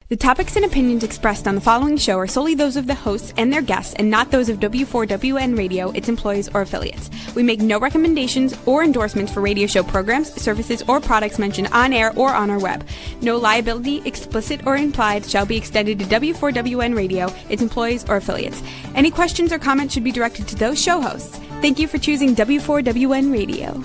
The topics and opinions expressed on the following show are solely those of the hosts and their guests and not those of W4WN Radio, its employees, or affiliates. We make no recommendations or endorsements for radio show programs, services, or products mentioned on air or on our web. No liability, explicit or implied, shall be extended to W4WN Radio, its employees, or affiliates. Any questions or comments should be directed to those show hosts. Thank you for choosing W4WN Radio.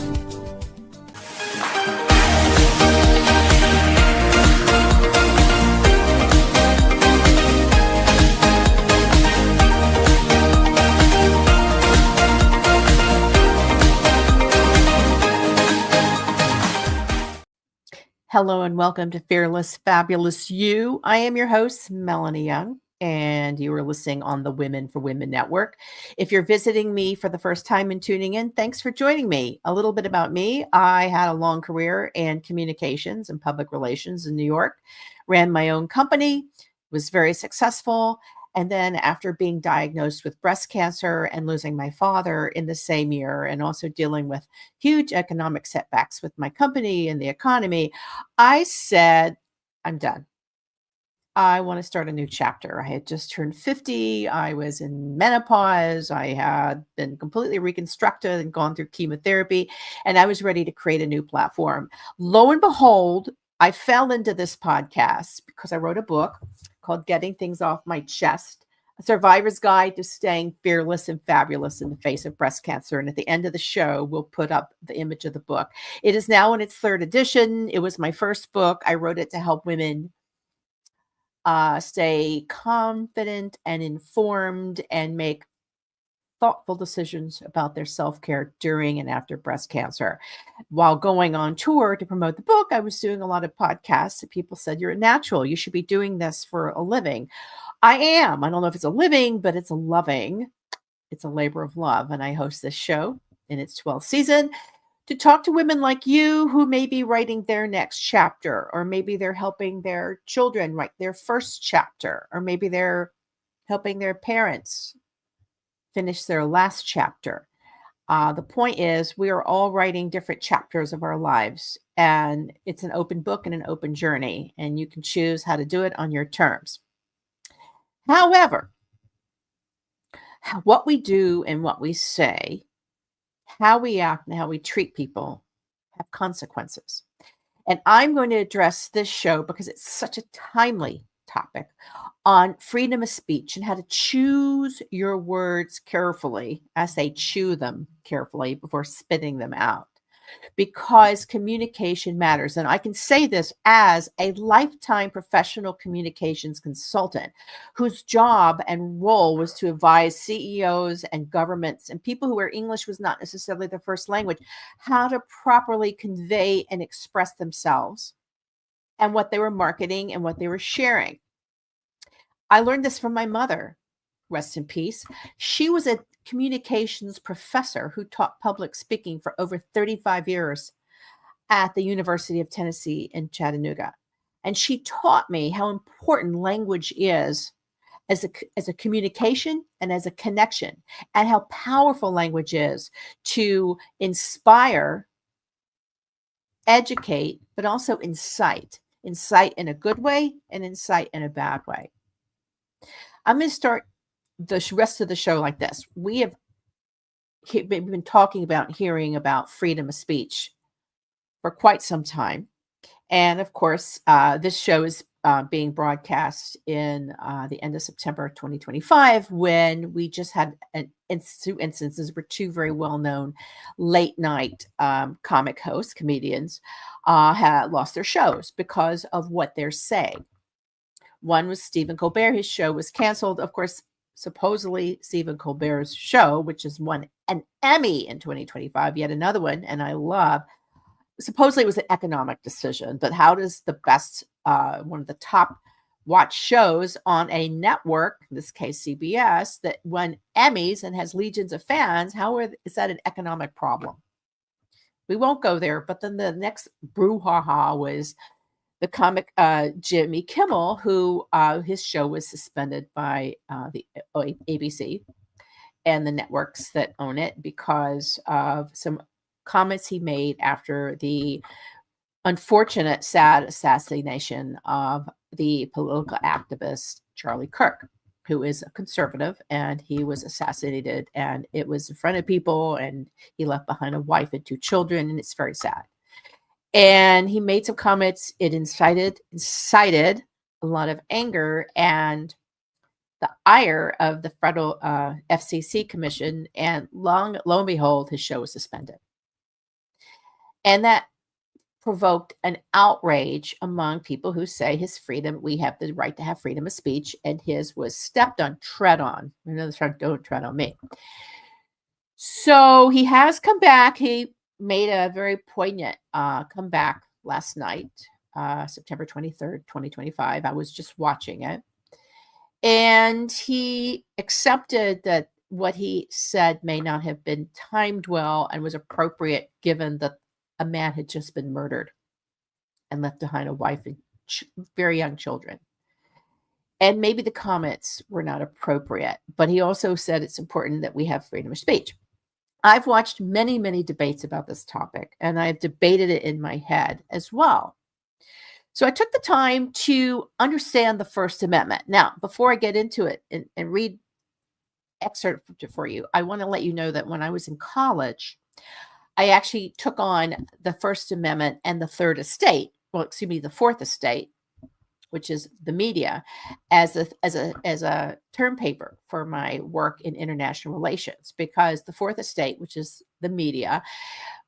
Hello and welcome to Fearless, Fabulous You. I am your host, Melanie Young, and you are listening on the Women for Women Network. If you're visiting me for the first time and tuning in, thanks for joining me. A little bit about me. I had a long career in communications and public relations in New York, ran my own company, was very successful. And then after being diagnosed with breast cancer and losing my father in the same year, and also dealing with huge economic setbacks with my company and the economy, I said, I'm done. I want to start a new chapter. I had just turned 50. I was in menopause. I had been completely reconstructed and gone through chemotherapy, and I was ready to create a new platform. Lo and behold, I fell into this podcast because I wrote a book called Getting Things Off My Chest, a survivor's guide to staying fearless and fabulous in the face of breast cancer. And at the end of the show, we'll put up the image of the book. It is now in its third edition. It was my first book. I wrote it to help women stay confident and informed and make thoughtful decisions about their self-care during and after breast cancer. While going on tour to promote the book, I was doing a lot of podcasts that people said, you're a natural. You should be doing this for a living. I am. I don't know if it's a living, but it's a loving. It's a labor of love. And I host this show in its 12th season to talk to women like you who may be writing their next chapter, or maybe they're helping their children write their first chapter, or maybe they're helping their parents finish their last chapter. The point is, we are all writing different chapters of our lives, and it's an open book and an open journey, and you can choose how to do it on your terms. However, what we do and what we say, how we act and how we treat people have consequences. And I'm going to address this show because it's such a timely topic on freedom of speech and how to choose your words carefully as they chew them carefully before spitting them out, because communication matters. And I can say this as a lifetime professional communications consultant whose job and role was to advise CEOs and governments and people where English was not necessarily their first language, how to properly convey and express themselves and what they were marketing and what they were sharing. I learned this from my mother, rest in peace. She was a communications professor who taught public speaking for over 35 years at the University of Tennessee in Chattanooga. And she taught me how important language is as a communication and as a connection, and how powerful language is to inspire, educate, but also incite in a good way and incite in a bad way. I'm going to start the rest of the show like this. We've been talking about hearing about freedom of speech for quite some time. And of course, this show is being broadcast in the end of September 2025, when we just had two instances where two very well-known late night comic hosts, comedians, had lost their shows because of what they're saying. One was Stephen Colbert. His show was canceled. Of course, supposedly Stephen Colbert's show, which has won an Emmy in 2025, yet another one, and I love, supposedly it was an economic decision, but how does the best, one of the top watched shows on a network, in this case CBS, that won Emmys and has legions of fans, is that an economic problem? We won't go there, but then the next brouhaha was the comic Jimmy Kimmel, who his show was suspended by the ABC and the networks that own it because of some comments he made after the unfortunate, sad assassination of the political activist Charlie Kirk, who is a conservative, and he was assassinated, and it was in front of people, and he left behind a wife and 2 children, and it's very sad. And he made some comments. It incited a lot of anger and the ire of the federal FCC commission, and lo and behold, his show was suspended. And that provoked an outrage among people who say his freedom, we have the right to have freedom of speech, and his was stepped on, tread on. Another term, don't tread on me. So he has come back. He made a very poignant comeback last night, September 23rd, 2025. I was just watching it. And he accepted that what he said may not have been timed well and was appropriate given that a man had just been murdered and left behind a wife and very young children. And maybe the comments were not appropriate, but he also said it's important that we have freedom of speech. I've watched many, many debates about this topic, and I've debated it in my head as well. So I took the time to understand the First Amendment. Now, before I get into it and read excerpt for you, I want to let you know that when I was in college, I actually took on the First Amendment and the Third Estate, the Fourth Estate, which is the media, as a term paper for my work in international relations, because the Fourth Estate, which is the media,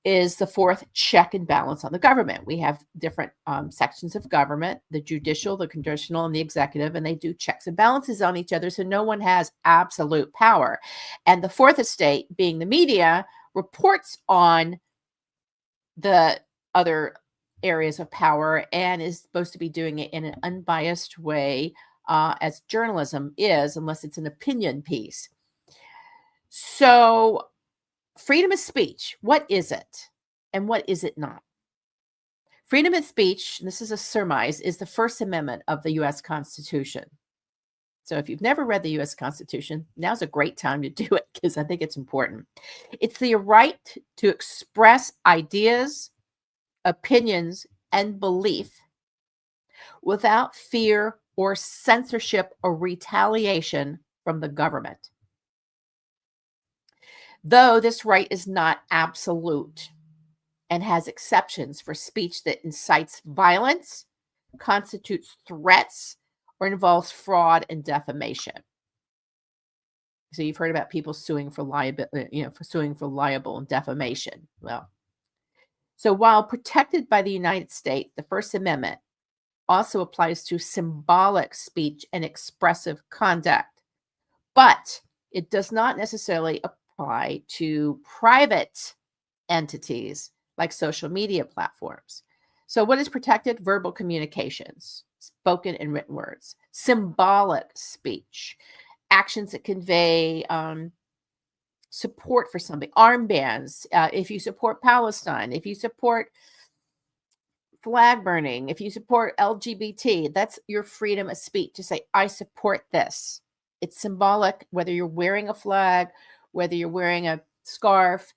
is the fourth check and balance on the government. We have different sections of government, the judicial, the congressional, and the executive, and they do checks and balances on each other, so no one has absolute power. And the Fourth Estate, being the media, reports on the other areas of power and is supposed to be doing it in an unbiased way, as journalism is, unless it's an opinion piece. So freedom of speech, what is it and what is it not? Freedom of speech, and this is a surmise, is the First Amendment of the U.S. Constitution. So if you've never read the U.S. Constitution, now's a great time to do it because I think it's important. It's the right to express ideas, opinions, and belief without fear or censorship or retaliation from the government. Though this right is not absolute and has exceptions for speech that incites violence, constitutes threats, or involves fraud and defamation. So you've heard about people suing for libel and defamation. Well, so while protected by the United States, the First Amendment also applies to symbolic speech and expressive conduct, but it does not necessarily apply to private entities like social media platforms. So what is protected? Verbal communications, spoken and written words, symbolic speech, actions that convey support for something, armbands, if you support Palestine, if you support flag burning, if you support LGBT, that's your freedom of speech to say, I support this. It's symbolic, whether you're wearing a flag, whether you're wearing a scarf,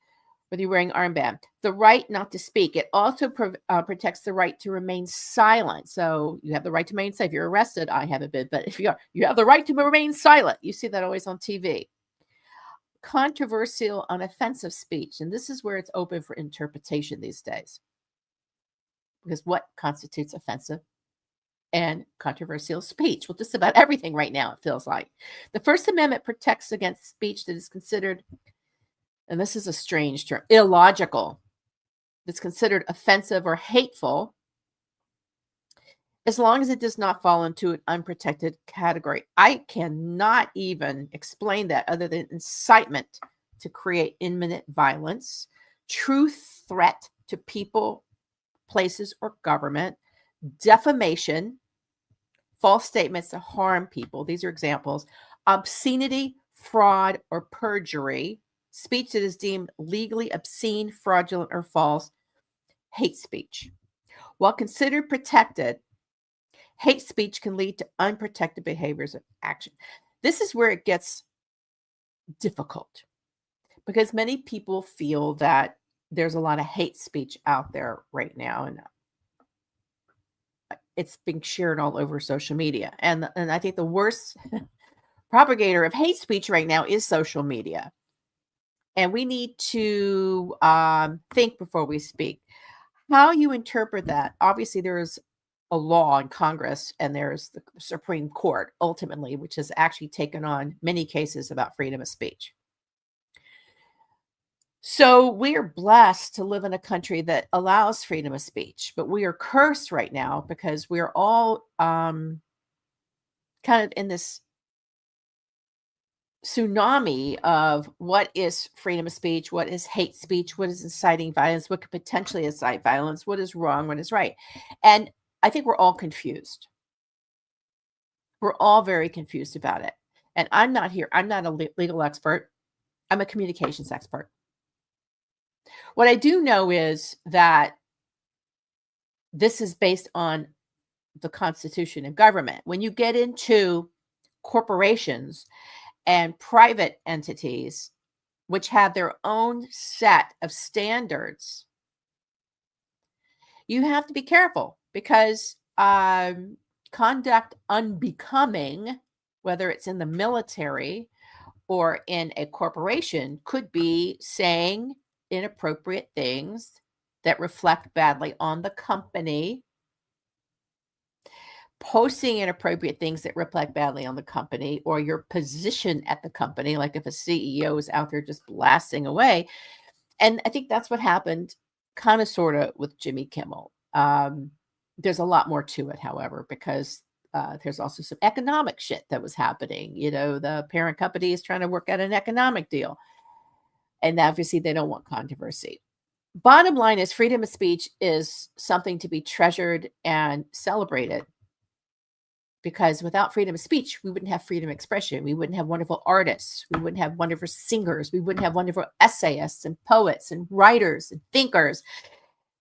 whether you're wearing an armband. The right not to speak. It also protects the right to remain silent. So you have the right to remain silent. If you're arrested, I haven't been, but if you are, you have the right to remain silent. You see that always on TV. Controversial, unoffensive speech. And this is where it's open for interpretation these days. Because what constitutes offensive and controversial speech? Well, just about everything right now, it feels like. The First Amendment protects against speech that is considered, and this is a strange term, illogical, that's considered offensive or hateful, as long as it does not fall into an unprotected category. I cannot even explain that other than incitement to create imminent violence, true threat to people, places, or government, defamation, false statements to harm people. These are examples. Obscenity, fraud, or perjury, speech that is deemed legally obscene, fraudulent, or false, hate speech. While considered protected, hate speech can lead to unprotected behaviors of action. This is where it gets difficult because many people feel that there's a lot of hate speech out there right now. And it's being shared all over social media. And I think the worst propagator of hate speech right now is social media. And we need to think before we speak. How you interpret that, obviously, there's a law in Congress and there's the Supreme Court, ultimately, which has actually taken on many cases about freedom of speech. So we are blessed to live in a country that allows freedom of speech, but we are cursed right now because we're all kind of in this tsunami of what is freedom of speech, what is hate speech, what is inciting violence, what could potentially incite violence, what is wrong, what is right. And I think we're all confused. We're all very confused about it. And I'm not a legal expert. I'm a communications expert. What I do know is that this is based on the Constitution and government. When you get into corporations and private entities, which have their own set of standards, you have to be careful because conduct unbecoming, whether it's in the military or in a corporation, could be saying inappropriate things that reflect badly on the company, posting inappropriate things that reflect badly on the company or your position at the company, like if a CEO is out there just blasting away. And I think that's what happened kind of sort of with Jimmy Kimmel. There's a lot more to it, however, because there's also some economic shit that was happening. The parent company is trying to work out an economic deal. And obviously they don't want controversy. Bottom line is freedom of speech is something to be treasured and celebrated. Because without freedom of speech, we wouldn't have freedom of expression. We wouldn't have wonderful artists. We wouldn't have wonderful singers. We wouldn't have wonderful essayists and poets and writers and thinkers.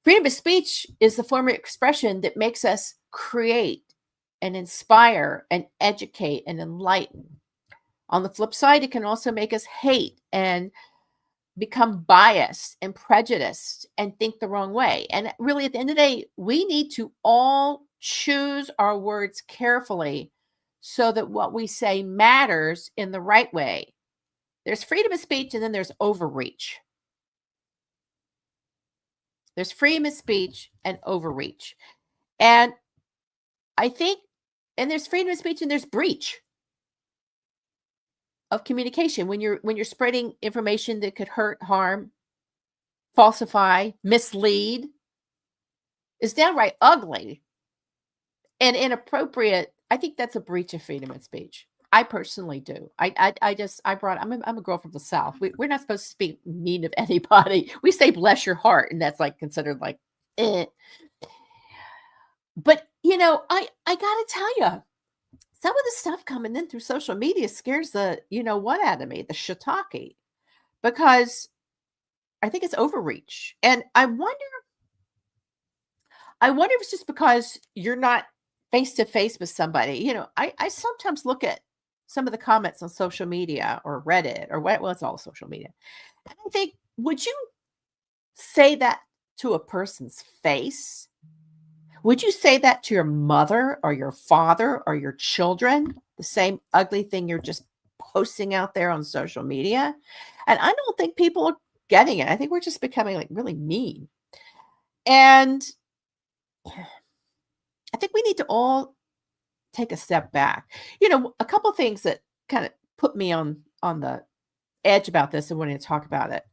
Freedom of speech is the form of expression that makes us create and inspire and educate and enlighten. On the flip side, it can also make us hate and become biased and prejudiced and think the wrong way. And really, at the end of the day, we need to all choose our words carefully so that what we say matters in the right way. There's freedom of speech and then there's overreach. There's freedom of speech and overreach. And I think, and there's freedom of speech and there's breach of communication when you're spreading information that could hurt, harm, falsify, mislead, is downright ugly and inappropriate. I think that's a breach of freedom of speech. I personally do. I'm a girl from the South. We're not supposed to speak mean of anybody. We say bless your heart, and that's like considered like, eh. But I gotta tell you, some of the stuff coming in through social media scares the what out of me, the shiitake, because I think it's overreach. And I wonder if it's just because you're not face to face with somebody. I sometimes look at some of the comments on social media or Reddit or well, it's all social media. And I think, would you say that to a person's face? Would you say that to your mother or your father or your children? The same ugly thing you're just posting out there on social media? And I don't think people are getting it. I think we're just becoming like really mean. And I think we need to all take a step back. A couple of things that kind of put me on the edge about this and wanting to talk about it,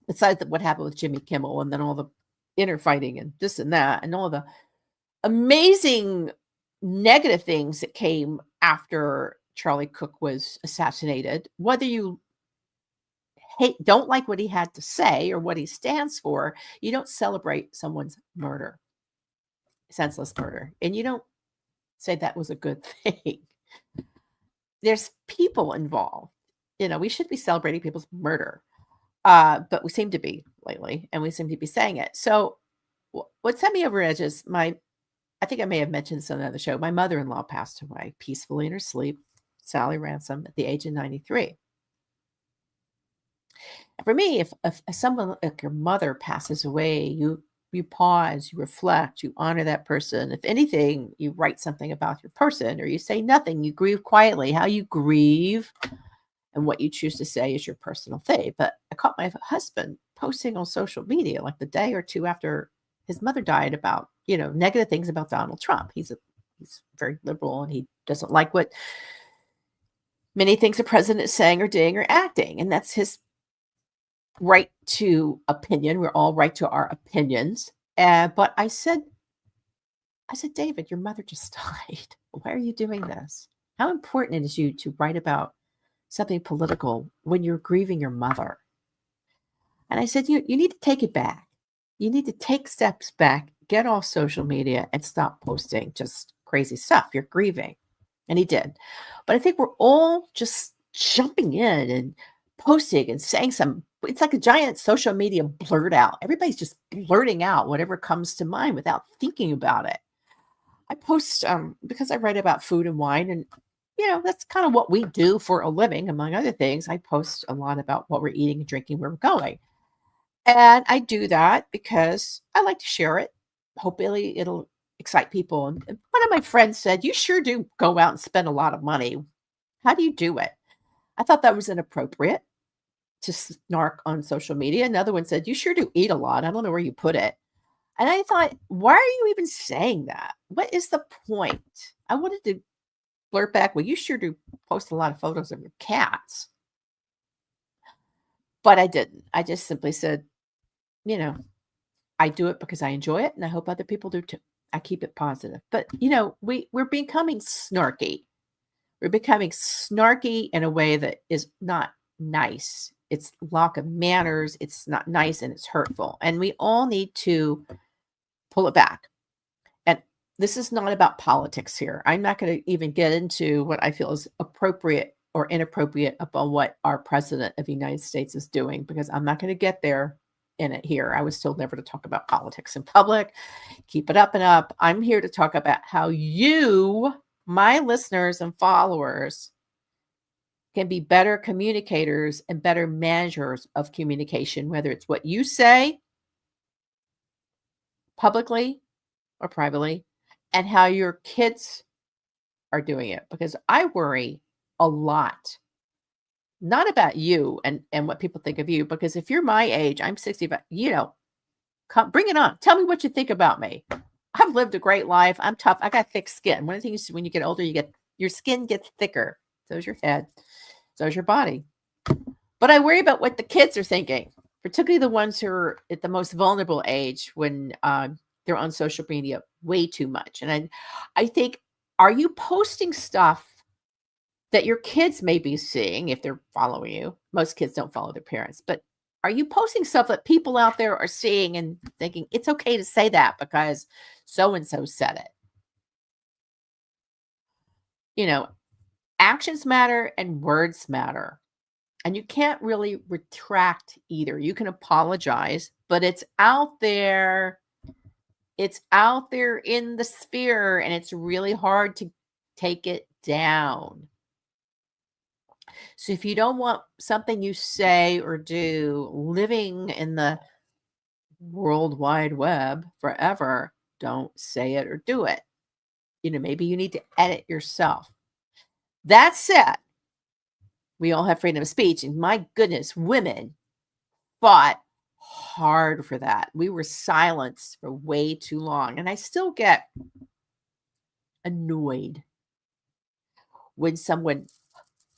besides what happened with Jimmy Kimmel and then all the inner fighting and this and that and all the amazing negative things that came after Charlie Cook was assassinated, whether you don't like what he had to say or what he stands for, you don't celebrate someone's murder, senseless murder. And you don't say that was a good thing. There's people involved. We should be celebrating people's murder. But we seem to be lately, and we seem to be saying it. So what set me over edge is I think I may have mentioned this on another show. My mother-in-law passed away peacefully in her sleep, Sally Ransom, at the age of 93. And for me, if someone like your mother passes away, you You pause, you reflect, you honor that person. If anything, you write something about your person, or you say nothing, you grieve quietly. How you grieve and what you choose to say is your personal thing. But I caught my husband posting on social media like the day or two after his mother died about, negative things about Donald Trump. He's very liberal, and he doesn't like what many things the president is saying or doing or acting. And that's his right to opinion. We're all right to our opinions. But I said, David, your mother just died. Why are you doing this? How important it is you to write about something political when you're grieving your mother? And I said, you need to take it back. You need to take steps back, get off social media, and stop posting just crazy stuff. You're grieving. And he did. But I think we're all just jumping in and posting and saying it's like a giant social media blurt out. Everybody's just blurting out whatever comes to mind without thinking about it. I post because I write about food and wine, and that's kind of what we do for a living, among other things. I post a lot about what we're eating and drinking, where we're going. And I do that because I like to share it. Hopefully it'll excite people. And one of my friends said, "You sure do go out and spend a lot of money. How do you do it?" I thought that was inappropriate to snark on social media. Another one said, "You sure do eat a lot. I don't know where you put it." And I thought, why are you even saying that? What is the point? I wanted to blurt back, well, you sure do post a lot of photos of your cats. But I didn't. I just simply said, I do it because I enjoy it, and I hope other people do too. I keep it positive. But, we're becoming snarky. We're becoming snarky in a way that is not nice. It's lack of manners. It's not nice, and it's hurtful. And we all need to pull it back. And this is not about politics here. I'm not going to even get into what I feel is appropriate or inappropriate about what our president of the United States is doing, because I'm not going to get there in it here. I was told never to talk about politics in public. Keep it up and up. I'm here to talk about how you, my listeners and followers, can be better communicators and better managers of communication, whether it's what you say publicly or privately, and how your kids are doing it. Because I worry a lot, not about you and what people think of you, because if you're my age, I'm 65, come bring it on. Tell me what you think about me. I've lived a great life. I'm tough. I got thick skin. One of the things, when you get older, your skin gets thicker. So is your head. So is your body. But I worry about what the kids are thinking, particularly the ones who are at the most vulnerable age when they're on social media way too much. And I think, are you posting stuff that your kids may be seeing if they're following you? Most kids don't follow their parents, but are you posting stuff that people out there are seeing and thinking it's okay to say that because so-and-so said it? Actions matter and words matter. And you can't really retract either. You can apologize, but it's out there. It's out there in the sphere, and it's really hard to take it down. So if you don't want something you say or do living in the World Wide Web forever, don't say it or do it. Maybe you need to edit yourself. That said, we all have freedom of speech, and my goodness, women fought hard for that. We were silenced for way too long, and I still get annoyed when someone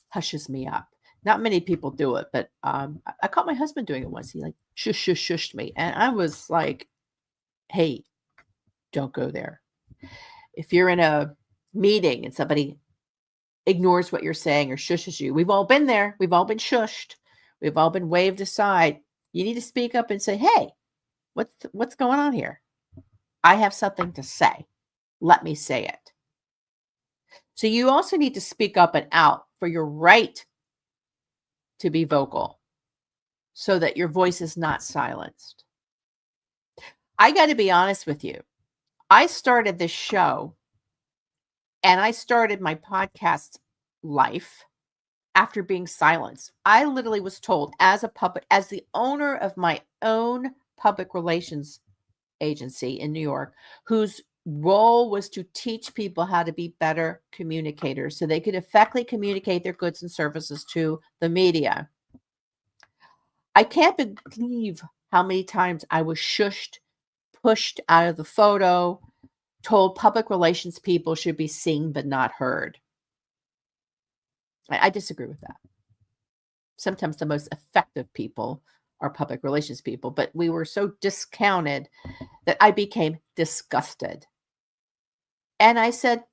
hushes me up. Not many people do it, but I caught my husband doing it once. He shushed me, and I was like, hey, don't go there. If you're in a meeting and somebody ignores what you're saying or shushes you, we've all been there. We've all been shushed. We've all been waved aside. You need to speak up and say, hey, what's going on here? I have something to say. Let me say it. So you also need to speak up and out for your right to be vocal so that your voice is not silenced. I got to be honest with you. I started this show and I started my podcast life after being silenced. I literally was told as the owner of my own public relations agency in New York whose role was to teach people how to be better communicators so they could effectively communicate their goods and services to the media. I can't believe how many times I was shushed, pushed out of the photo, told public relations people should be seen but not heard. I disagree with that. Sometimes the most effective people are public relations people, but we were so discounted that I became disgusted. And I said,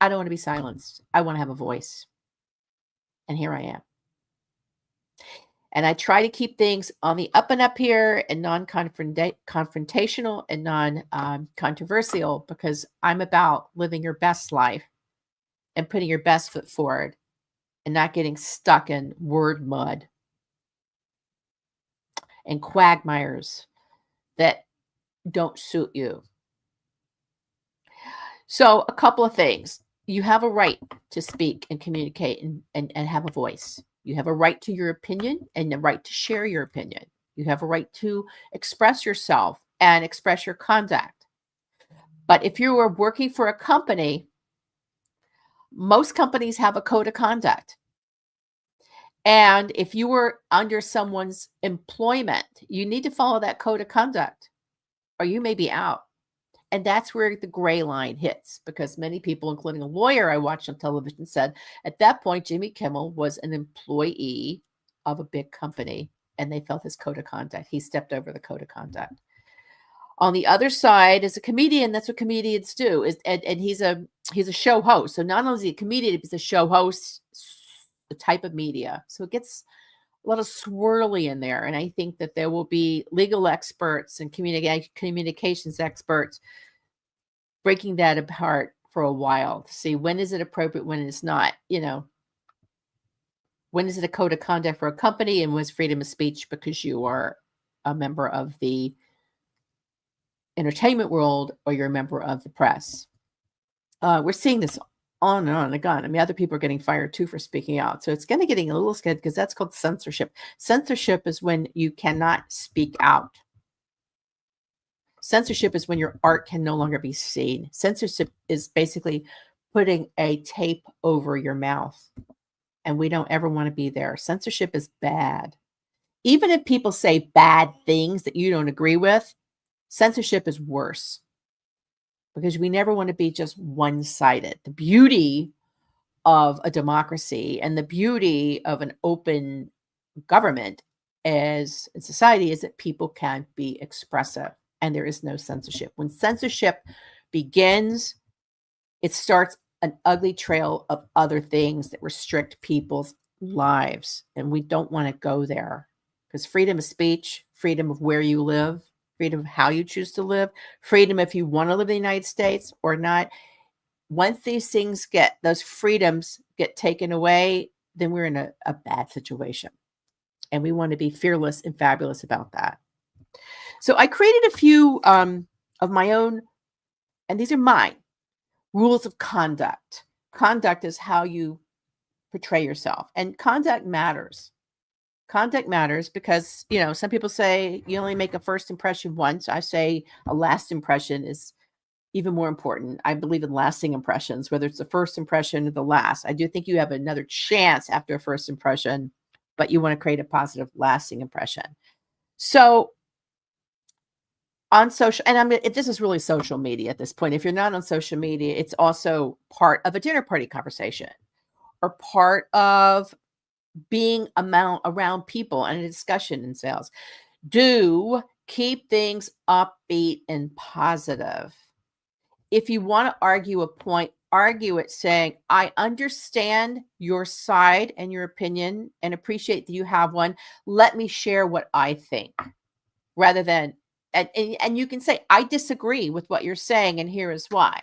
I don't want to be silenced. I want to have a voice. And here I am. And I try to keep things on the up and up here and non-confrontational and non-controversial because I'm about living your best life and putting your best foot forward and not getting stuck in word mud and quagmires that don't suit you. So a couple of things. You have a right to speak and communicate and have a voice. You have a right to your opinion and the right to share your opinion. You have a right to express yourself and express your conduct. But if you are working for a company, most companies have a code of conduct. And if you were under someone's employment, you need to follow that code of conduct or you may be out. And that's where the gray line hits because many people, including a lawyer I watched on television, said at that point, Jimmy Kimmel was an employee of a big company and they felt his code of conduct. He stepped over the code of conduct. On the other side, as a comedian, that's what comedians do. And he's a show host. So not only is he a comedian, he's a show host, the type of media. So it gets a lot of swirly in there. And I think that there will be legal experts and communications experts breaking that apart for a while to see when is it appropriate, when it's not, when is it a code of conduct for a company and was freedom of speech because you are a member of the entertainment world or you're a member of the press. We're seeing this on and on again. I mean, other people are getting fired too for speaking out. So it's going to getting a little scared because that's called censorship. Censorship is when you cannot speak out. Censorship is when your art can no longer be seen. Censorship is basically putting a tape over your mouth. And we don't ever want to be there. Censorship is bad. Even if people say bad things that you don't agree with, censorship is worse. Because we never want to be just one-sided. The beauty of a democracy and the beauty of an open government as in society is that people can be expressive and there is no censorship. When censorship begins, it starts an ugly trail of other things that restrict people's lives. And we don't want to go there because freedom of speech, freedom of where you live, freedom of how you choose to live, freedom if you want to live in the United States or not. Once these things those freedoms get taken away, then we're in a bad situation. And we want to be fearless and fabulous about that. So I created a few of my own, and these are mine, rules of conduct. Conduct is how you portray yourself, and conduct matters. Conduct matters because, some people say you only make a first impression once. I say a last impression is even more important. I believe in lasting impressions, whether it's the first impression or the last. I do think you have another chance after a first impression, but you want to create a positive, lasting impression. So on social, and this is really social media at this point. If you're not on social media, it's also part of a dinner party conversation or part of being around people and a discussion in sales. Do keep things upbeat and positive. If you want to argue a point, argue it saying, I understand your side and your opinion and appreciate that you have one. Let me share what I think rather than, and you can say, I disagree with what you're saying and here is why.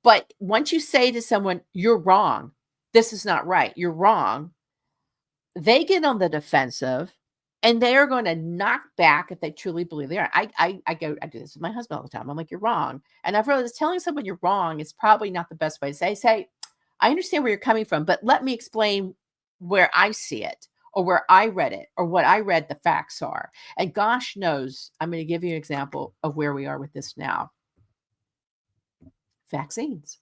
But once you say to someone, you're wrong, this is not right, you're wrong, they get on the defensive and they are going to knock back if they truly believe they are. I do this with my husband all the time. I'm like, you're wrong. And I've realized telling someone you're wrong is probably not the best way to say, I understand where you're coming from, but let me explain where I see it. or where I read it or what I read the facts are. And gosh knows, I'm going to give you an example of where we are with this now. Vaccines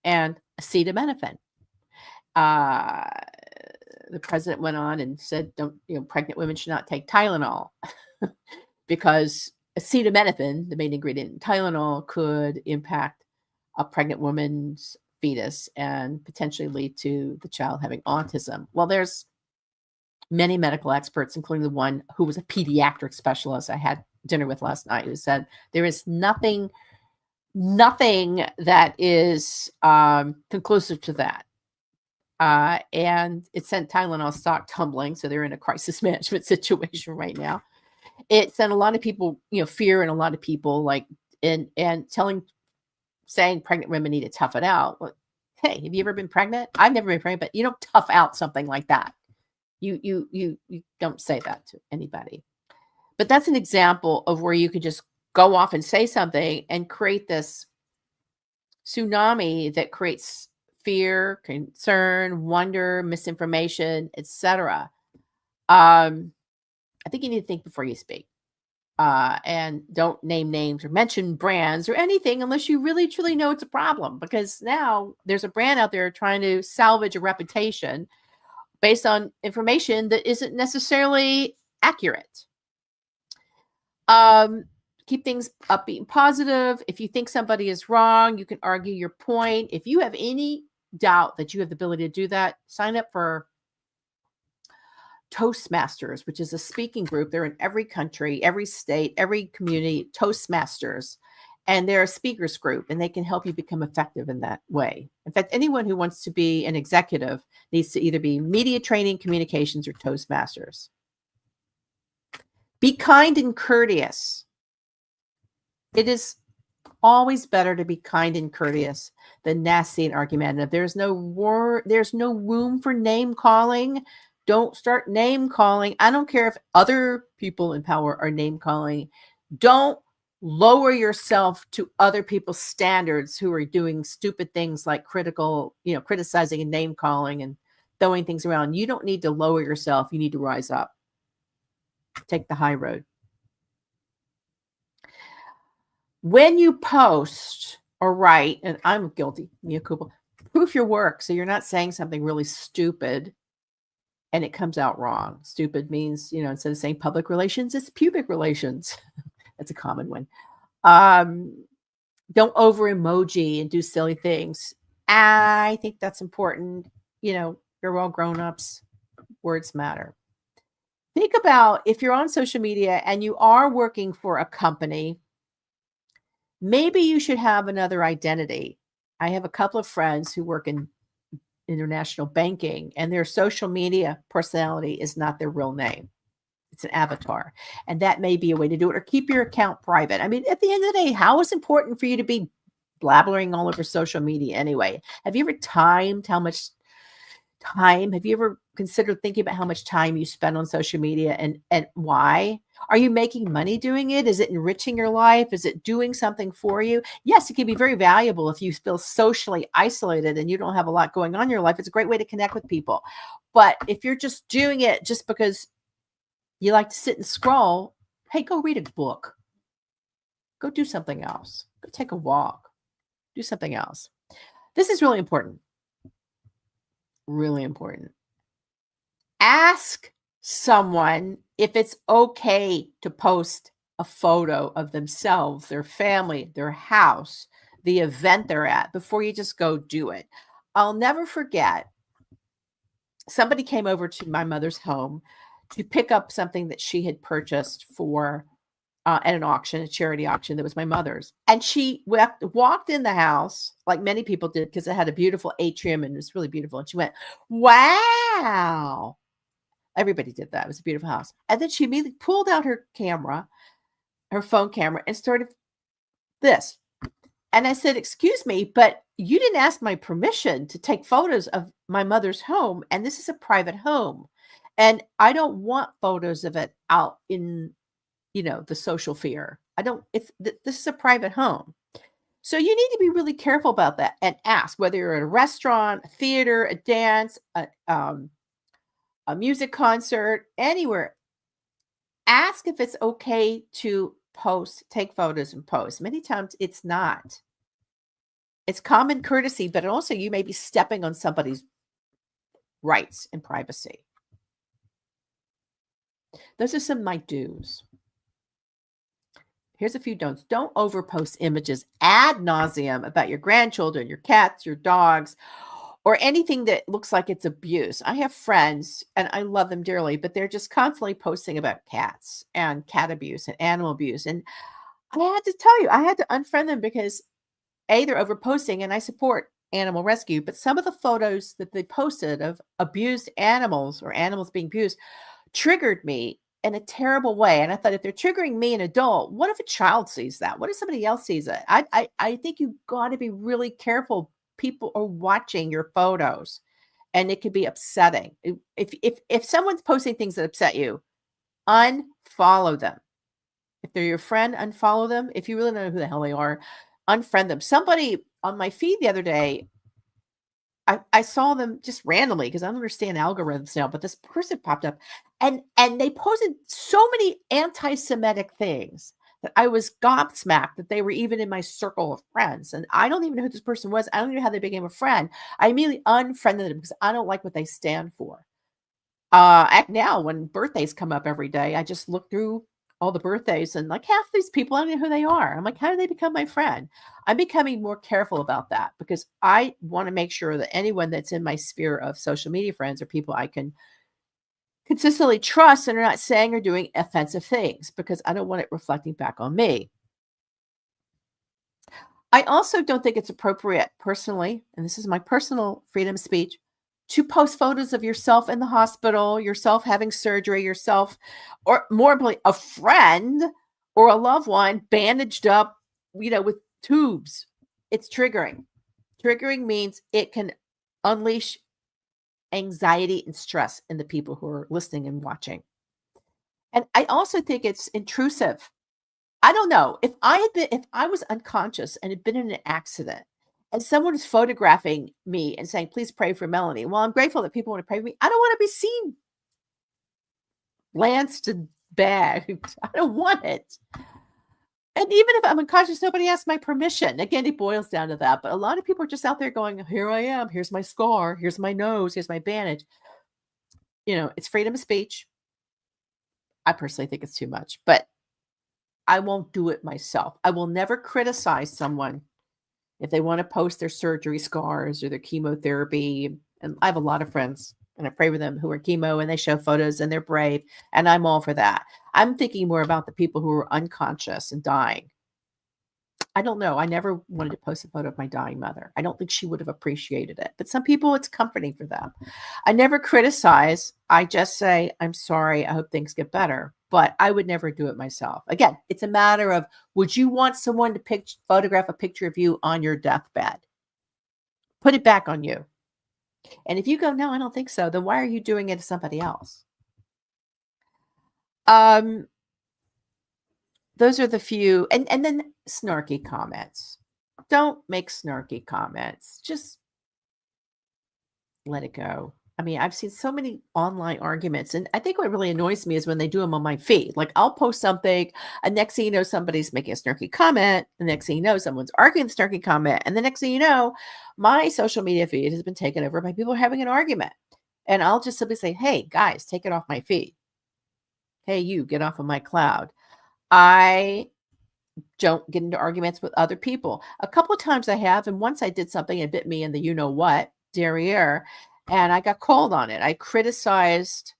and acetaminophen. The president went on and said, pregnant women should not take Tylenol because acetaminophen, the main ingredient in Tylenol, could impact a pregnant woman's fetus and potentially lead to the child having autism. Well, there's many medical experts, including the one who was a pediatric specialist I had dinner with last night, who said there is nothing that is conclusive to that. And it sent Tylenol stock tumbling. So they're in a crisis management situation right now. It sent a lot of people, fear in a lot of people, and saying pregnant women need to tough it out. Well, hey, have you ever been pregnant? I've never been pregnant, but you don't tough out something like that. You don't say that to anybody. But that's an example of where you could just go off and say something and create this tsunami that creates fear, concern, wonder, misinformation, etc. I think you need to think before you speak. And don't name names or mention brands or anything unless you really, truly know it's a problem. Because now there's a brand out there trying to salvage a reputation based on information that isn't necessarily accurate. Keep things upbeat and positive. If you think somebody is wrong, you can argue your point. If you have any doubt that you have the ability to do that, sign up for Toastmasters, which is a speaking group. They're in every country, every state, every community, Toastmasters. And they're a speakers group, and they can help you become effective in that way. In fact, anyone who wants to be an executive needs to either be media training, communications, or Toastmasters. Be kind and courteous. It is always better to be kind and courteous than nasty and argumentative. There's no room for name calling. Don't start name calling. I don't care if other people in power are name calling. Don't lower yourself to other people's standards who are doing stupid things like criticizing and name calling and throwing things around. You don't need to lower yourself. You need to rise up. Take the high road. When you post or write, and I'm guilty, mea culpa, proof your work so you're not saying something really stupid and it comes out wrong. Stupid means, instead of saying public relations, it's pubic relations. That's a common one. Don't over emoji and do silly things. I think that's important. You're all grown-ups. Words matter. Think about if you're on social media and you are working for a company, maybe you should have another identity. I have a couple of friends who work in international banking, and their social media personality is not their real name. It's an avatar. And that may be a way to do it, or keep your account private. I mean, at the end of the day, how is it important for you to be blabbering all over social media anyway? Have you ever timed how much time? Have you ever considered thinking about how much time you spend on social media and why? Are you making money doing it? Is it enriching your life? Is it doing something for you? Yes, it can be very valuable if you feel socially isolated and you don't have a lot going on in your life. It's a great way to connect with people. But if you're just doing it just because you like to sit and scroll, hey, go read a book. Go do something else. Go take a walk. Do something else. This is really important. Really important. Ask someone if it's okay to post a photo of themselves, their family, their house, the event they're at before you just go do it. I'll never forget, somebody came over to my mother's home to pick up something that she had purchased for at an auction, a charity auction that was my mother's. And she walked in the house like many people did because it had a beautiful atrium and it was really beautiful. And she went, wow. Everybody did that. It was a beautiful house. And then she immediately pulled out her camera, her phone camera, and started this. And I said, excuse me, but you didn't ask my permission to take photos of my mother's home. And this is a private home. And I don't want photos of it out in, the social sphere. This is a private home. So you need to be really careful about that and ask whether you're at a restaurant, a theater, a dance, a music concert, anywhere, ask if it's okay to post, take photos and post. Many times it's not. It's common courtesy, but also you may be stepping on somebody's rights and privacy. Those are some of my do's. Here's a few don'ts. Don't overpost images ad nauseum about your grandchildren, your cats, your dogs, or anything that looks like it's abuse. I have friends, and I love them dearly, but they're just constantly posting about cats and cat abuse and animal abuse. And I had to tell you, I had to unfriend them because A, they're overposting, and I support animal rescue, but some of the photos that they posted of abused animals or animals being abused triggered me in a terrible way. And I thought, if they're triggering me, an adult, what if a child sees that? What if somebody else sees it? I think you've got to be really careful. People are watching your photos, and it could be upsetting. If someone's posting things that upset you, unfollow them. If they're your friend, unfollow them. If you really don't know who the hell they are, unfriend them. Somebody on my feed the other day, I saw them just randomly because I don't understand algorithms now, but this person popped up and they posted so many anti-Semitic things that I was gobsmacked that they were even in my circle of friends. And I don't even know who this person was. I don't even know how they became a friend. I immediately unfriended them because I don't like what they stand for. Now when birthdays come up every day, I just look through all the birthdays, and like half these people, I don't know who they are. I'm like, how do they become my friend? I'm becoming more careful about that because I want to make sure that anyone that's in my sphere of social media friends are people I can consistently trust and are not saying or doing offensive things, because I don't want it reflecting back on me. I also don't think it's appropriate personally, and this is my personal freedom of speech, to post photos of yourself in the hospital, yourself having surgery, yourself, or more importantly, a friend or a loved one bandaged up, with tubes. It's triggering. Triggering means it can unleash anxiety and stress in the people who are listening and watching. And I also think it's intrusive. I don't know. If I was unconscious and had been in an accident, and someone is photographing me and saying, please pray for Melanie. Well, I'm grateful that people want to pray for me. I don't want to be seen lanced and bagged. I don't want it. And even if I'm unconscious, nobody asked my permission. Again, it boils down to that. But a lot of people are just out there going, here I am. Here's my scar. Here's my nose. Here's my bandage. It's freedom of speech. I personally think it's too much, but I won't do it myself. I will never criticize someone if they want to post their surgery scars or their chemotherapy. And I have a lot of friends, and I pray with them, who are chemo, and they show photos and they're brave. And I'm all for that. I'm thinking more about the people who are unconscious and dying. I don't know. I never wanted to post a photo of my dying mother. I don't think she would have appreciated it. But some people, it's comforting for them. I never criticize. I just say, I'm sorry. I hope things get better. But I would never do it myself. Again, it's a matter of, would you want someone to photograph a picture of you on your deathbed? Put it back on you. And if you go, no, I don't think so, then why are you doing it to somebody else? Those are the few. And then snarky comments. Don't make snarky comments. Just let it go. I mean, I've seen so many online arguments, and I think what really annoys me is when they do them on my feed. Like, I'll post something, and next thing you know, somebody's making a snarky comment. The next thing you know, someone's arguing the snarky comment. And the next thing you know, my social media feed has been taken over by people having an argument. And I'll just simply say, hey, guys, take it off my feed. Hey, you, get off of my cloud. I don't get into arguments with other people. A couple of times I have, and once I did something and bit me in the you-know-what derriere, and I got called on it. I criticized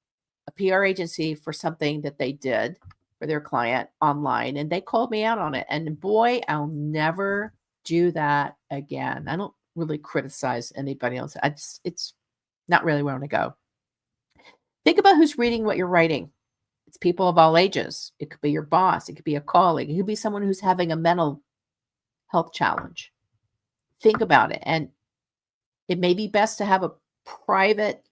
a PR agency for something that they did for their client online, and they called me out on it. And boy, I'll never do that again. I don't really criticize anybody else. It's not really where I want to go. Think about who's reading what you're writing. It's people of all ages. It could be your boss. It could be a colleague. It could be someone who's having a mental health challenge. Think about it. And it may be best to have a private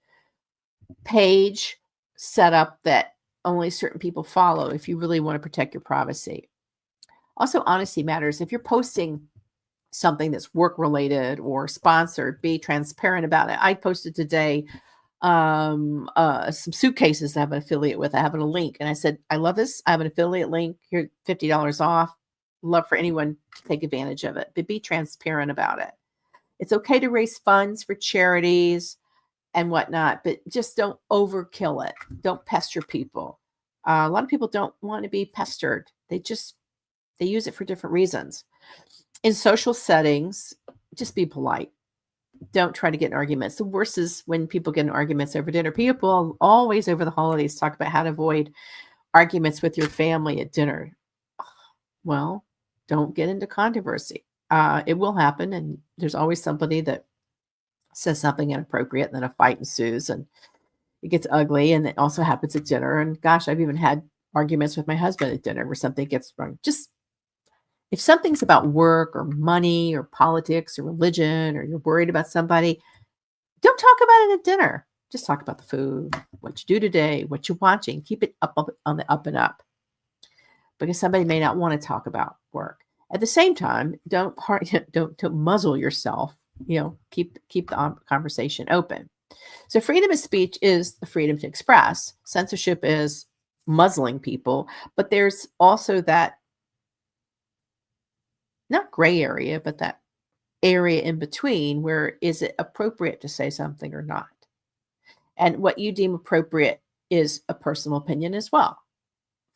page set up that only certain people follow if you really want to protect your privacy. Also, honesty matters. If you're posting something that's work related or sponsored, be transparent about it. I posted today some suitcases that I have an affiliate with. I have a link, and I said, I love this. I have an affiliate link here, $50 off. Love for anyone to take advantage of it, but be transparent about it. It's okay to raise funds for charities and whatnot, but just don't overkill it. Don't pester people. A lot of people don't want to be pestered. They use it for different reasons. In social settings, just be polite. Don't try to get in arguments. The worst is when people get in arguments over dinner. People always over the holidays talk about how to avoid arguments with your family at dinner. Well, don't get into controversy. It will happen, and there's always somebody that says something inappropriate, and then a fight ensues, and it gets ugly. And it also happens at dinner. And gosh, I've even had arguments with my husband at dinner where something gets wrong. Just if something's about work or money or politics or religion, or you're worried about somebody, don't talk about it at dinner. Just talk about the food, what you do today, what you're watching. Keep it up on the up and up, because somebody may not want to talk about work. At the same time, don't muzzle yourself. Keep the conversation open. So freedom of speech is the freedom to express. Censorship is muzzling people, but there's also that not gray area, but that area in between where is it appropriate to say something or not? And what you deem appropriate is a personal opinion as well.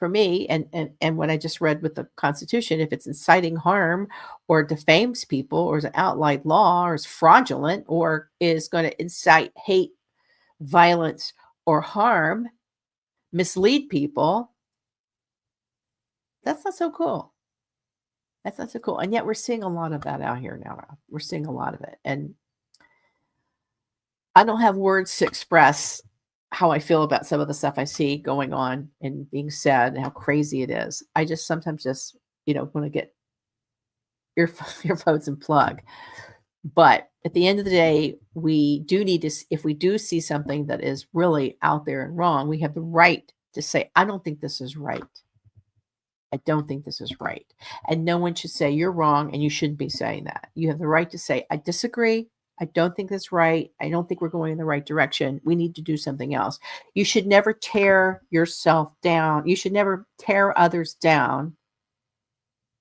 For me, and what I just read with the Constitution, if it's inciting harm or defames people or is an outlawed law or is fraudulent or is going to incite hate, violence, or harm, mislead people, that's not so cool. That's not so cool. And yet we're seeing a lot of that out here now. We're seeing a lot of it. And I don't have words to express how I feel about some of the stuff I see going on and being said and how crazy it is. I just sometimes want to get earphones and plug. But at the end of the day, we do need to, if we do see something that is really out there and wrong, we have the right to say, I don't think this is right. I don't think this is right. And no one should say you're wrong and you shouldn't be saying that. You have the right to say, I disagree. I don't think that's right. I don't think we're going in the right direction. We need to do something else. You should never tear yourself down. You should never tear others down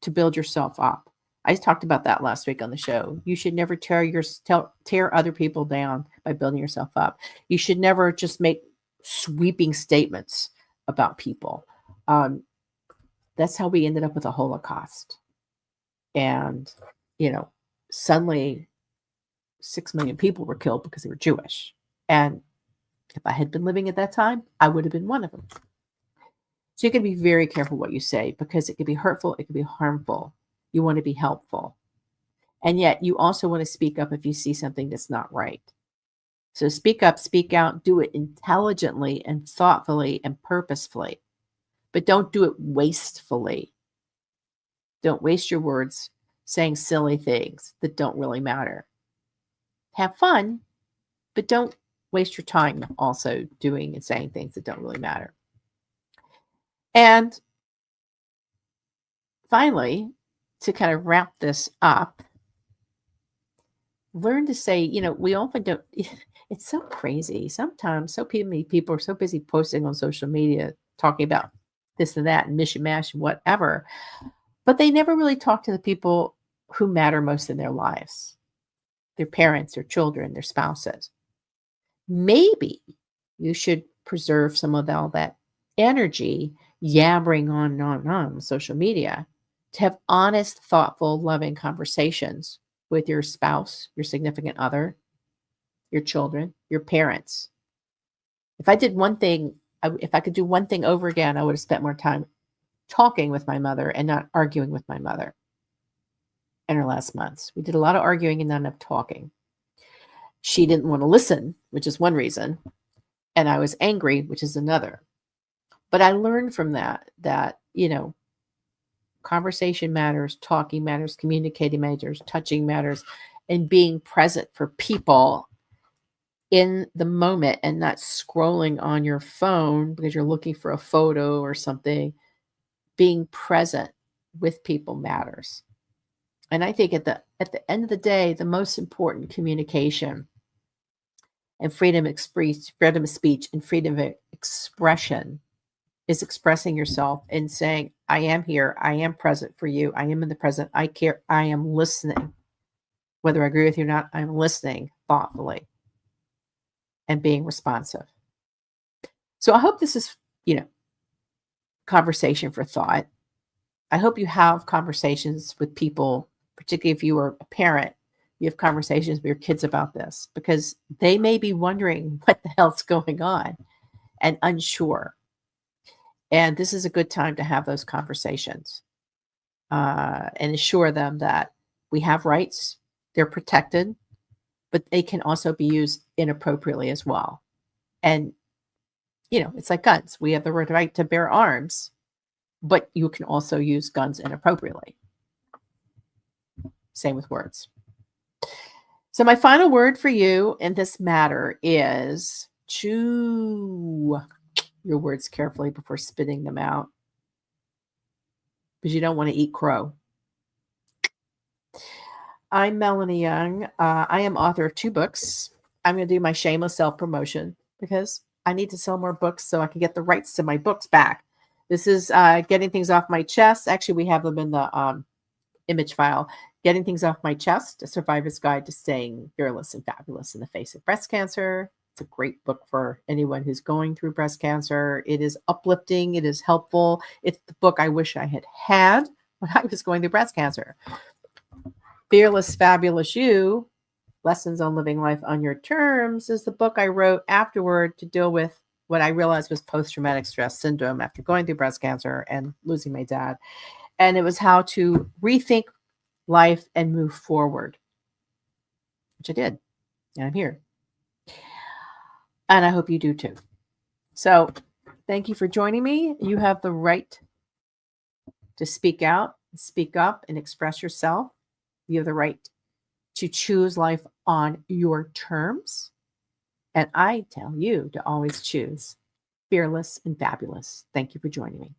to build yourself up. I talked about that last week on the show. You should never tear other people down by building yourself up. You should never just make sweeping statements about people. That's how we ended up with a Holocaust. And, suddenly 6 million people were killed because they were Jewish. And if I had been living at that time, I would have been one of them. So you got to be very careful what you say, because it could be hurtful. It could be harmful. You want to be helpful. And yet you also want to speak up if you see something that's not right. So speak up, speak out, do it intelligently and thoughtfully and purposefully, but don't do it wastefully. Don't waste your words saying silly things that don't really matter. Have fun, but don't waste your time also doing and saying things that don't really matter. And finally, to kind of wrap this up, learn to say, we often don't, it's so crazy. Sometimes so many people are so busy posting on social media, talking about this and that and mishmash and whatever, but they never really talk to the people who matter most in their lives. Their parents, their children, their spouses. Maybe you should preserve some of all that energy yabbering on and on social media to have honest, thoughtful, loving conversations with your spouse, your significant other, your children, your parents. If I did one thing, if I could do one thing over again, I would have spent more time talking with my mother and not arguing with my mother. In her last months, we did a lot of arguing and not enough talking. She didn't want to listen, which is one reason, and I was angry, which is another. But I learned from that conversation matters, talking matters, communicating matters, touching matters, and being present for people in the moment and not scrolling on your phone because you're looking for a photo or something. Being present with people matters. And I think at the end of the day, the most important communication And freedom of speech and freedom of expression is expressing yourself and saying, I am here. I am present for you. I am in the present. I care. I am listening. Whether I agree with you or not, I'm listening thoughtfully and being responsive. So I hope this is, conversation for thought. I hope you have conversations with people, particularly if you are a parent, you have conversations with your kids about this, because they may be wondering what the hell's going on and unsure. And this is a good time to have those conversations and assure them that we have rights, they're protected, but they can also be used inappropriately as well. And, it's like guns. We have the right to bear arms, but you can also use guns inappropriately. Same with words. So my final word for you in this matter is chew your words carefully before spitting them out, because you don't want to eat crow. I'm Melanie Young. I am author of 2 books. I'm going to do my shameless self-promotion because I need to sell more books so I can get the rights to my books back. This is Getting Things Off My Chest. Actually, we have them in the image file. Getting Things Off My Chest, A Survivor's Guide to Staying Fearless and Fabulous in the Face of Breast Cancer. It's a great book for anyone who's going through breast cancer. It is uplifting. It is helpful. It's the book I wish I had when I was going through breast cancer. Fearless, Fabulous You, Lessons on Living Life on Your Terms is the book I wrote afterward to deal with what I realized was post-traumatic stress syndrome after going through breast cancer and losing my dad. And it was how to rethink life and move forward, which I did. And I'm here. And I hope you do too. So thank you for joining me. You have the right to speak out, speak up, and express yourself. You have the right to choose life on your terms. And I tell you to always choose fearless and fabulous. Thank you for joining me.